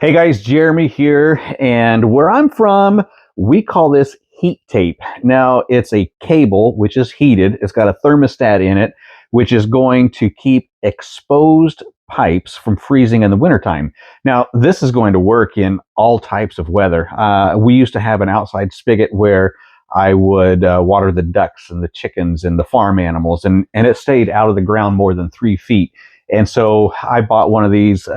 Hey guys, Jeremy here, and where I'm from, we call this heat tape. Now, it's a cable which is heated. It's got a thermostat in it, which is going to keep exposed pipes from freezing in the wintertime. Now, this is going to work in all types of weather. We used to have an outside spigot where I would water the ducks and the chickens and the farm animals, and it stayed out of the ground more than 3 feet. And so I bought one of these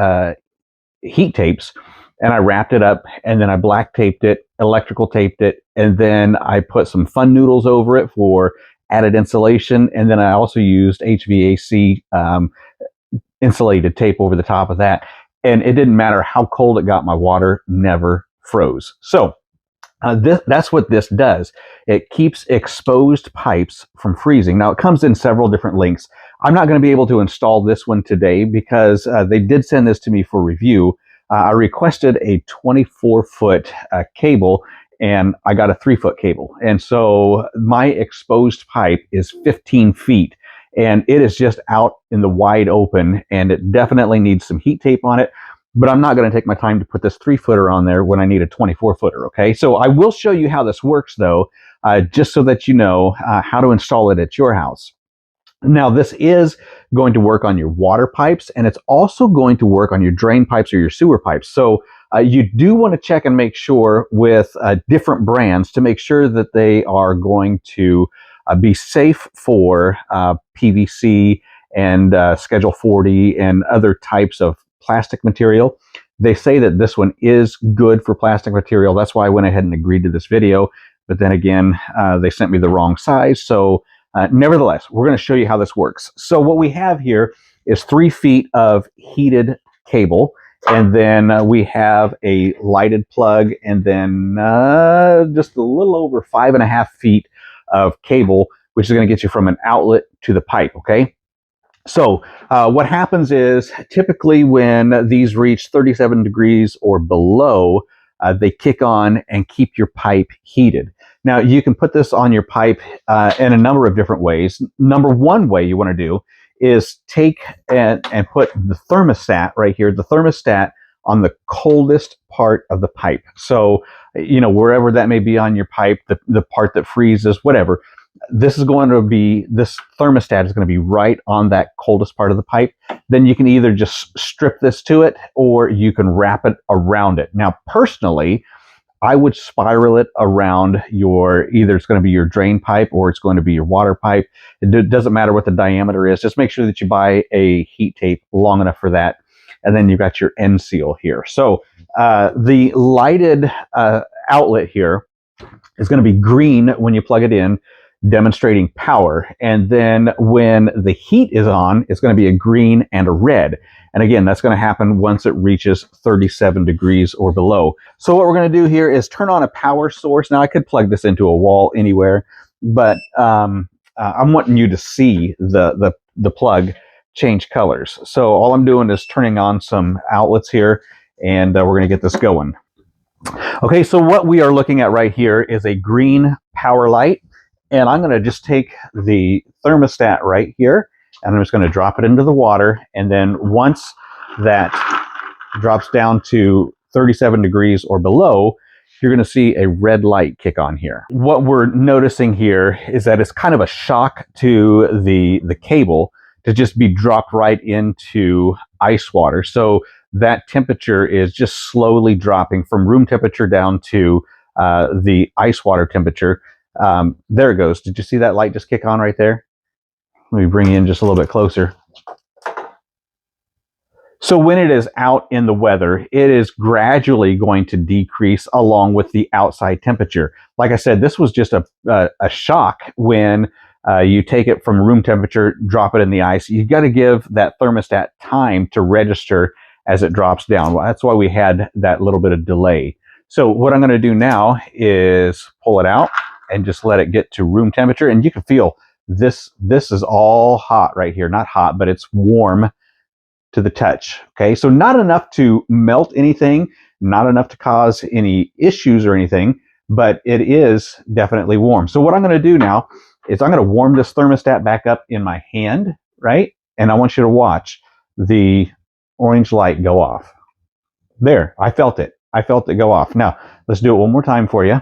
heat tapes, and I wrapped it up, and then I black taped it, electrical taped it, and then I put some fun noodles over it for added insulation, and then I also used HVAC insulated tape over the top of that. And it didn't matter how cold it got, my water never froze. So that's what this does. It keeps exposed pipes from freezing. Now, it comes in several different lengths. I'm not going to be able to install this one today because they did send this to me for review. I requested a 24-foot cable, and I got a 3-foot cable. And so my exposed pipe is 15 feet, and it is just out in the wide open, and it definitely needs some heat tape on it. But I'm not going to take my time to put this 3-footer on there when I need a 24-footer, okay? So I will show you how this works, though, just so that you know how to install it at your house. Now, this is going to work on your water pipes, and it's also going to work on your drain pipes or your sewer pipes. So you do want to check and make sure with different brands to make sure that they are going to be safe for PVC and Schedule 40 and other types of plastic material. They say that this one is good for plastic material. That's why I went ahead and agreed to this video. But then again, they sent me the wrong size. So nevertheless, we're going to show you how this works. So what we have here is 3 feet of heated cable. And then we have a lighted plug, and then just a little over 5.5 feet of cable, which is going to get you from an outlet to the pipe, okay? So what happens is typically when these reach 37 degrees or below, they kick on and keep your pipe heated. Now, you can put this on your pipe in a number of different ways. Number one way you want to do is take and put the thermostat right here, the thermostat on the coldest part of the pipe. So, you know, wherever that may be on your pipe, the part that freezes, whatever, this thermostat is going to be right on that coldest part of the pipe. Then you can either just strip this to it, or you can wrap it around it. Now, personally, I would spiral it around either it's going to be your drain pipe or it's going to be your water pipe. It doesn't matter what the diameter is. Just make sure that you buy a heat tape long enough for that. And then you've got your end seal here. So the lighted outlet here is going to be green when you plug it in, demonstrating power. And then when the heat is on, it's going to be a green and a red. And again, that's going to happen once it reaches 37 degrees or below. So what we're going to do here is turn on a power source. Now, I could plug this into a wall anywhere, but I'm wanting you to see the plug change colors. So all I'm doing is turning on some outlets here, and we're going to get this going. Okay, so what we are looking at right here is a green power light. And I'm going to just take the thermostat right here, and I'm just going to drop it into the water. And then once that drops down to 37 degrees or below, you're going to see a red light kick on here. What we're noticing here is that it's kind of a shock to the cable to just be dropped right into ice water. So that temperature is just slowly dropping from room temperature down to the ice water temperature. There it goes. Did you see that light just kick on right there? Let me bring you in just a little bit closer. So when it is out in the weather, it is gradually going to decrease along with the outside temperature. Like I said, this was just a shock when you take it from room temperature, drop it in the ice. You've got to give that thermostat time to register as it drops down. Well, that's why we had that little bit of delay. So what I'm going to do now is pull it out and just let it get to room temperature. And you can feel this is all hot right here. Not hot, but it's warm to the touch. Okay, so not enough to melt anything, not enough to cause any issues or anything, but it is definitely warm. So what I'm going to do now is I'm going to warm this thermostat back up in my hand, right? And I want you to watch the orange light go off. There, I felt it. I felt it go off. Now, let's do it one more time for you.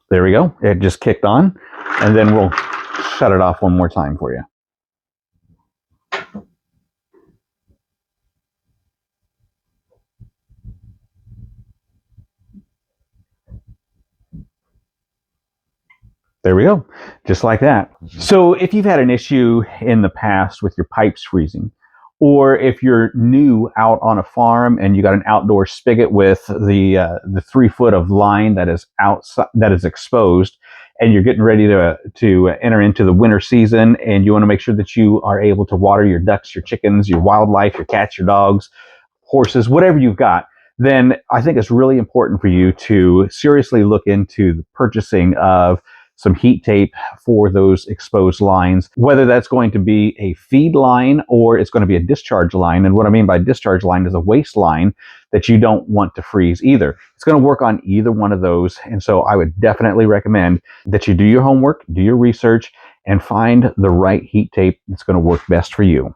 There we go. It just kicked on, and then we'll shut it off one more time for you. There we go, just like that. So if you've had an issue in the past with your pipes freezing, or if you're new out on a farm and you got an outdoor spigot with the 3 foot of line that is outside, that is exposed, and you're getting ready to enter into the winter season, and you want to make sure that you are able to water your ducks, your chickens, your wildlife, your cats, your dogs, horses, whatever you've got, then I think it's really important for you to seriously look into the purchasing of some heat tape for those exposed lines, whether that's going to be a feed line or it's going to be a discharge line. And what I mean by discharge line is a waste line that you don't want to freeze either. It's going to work on either one of those. And so I would definitely recommend that you do your homework, do your research, and find the right heat tape that's going to work best for you.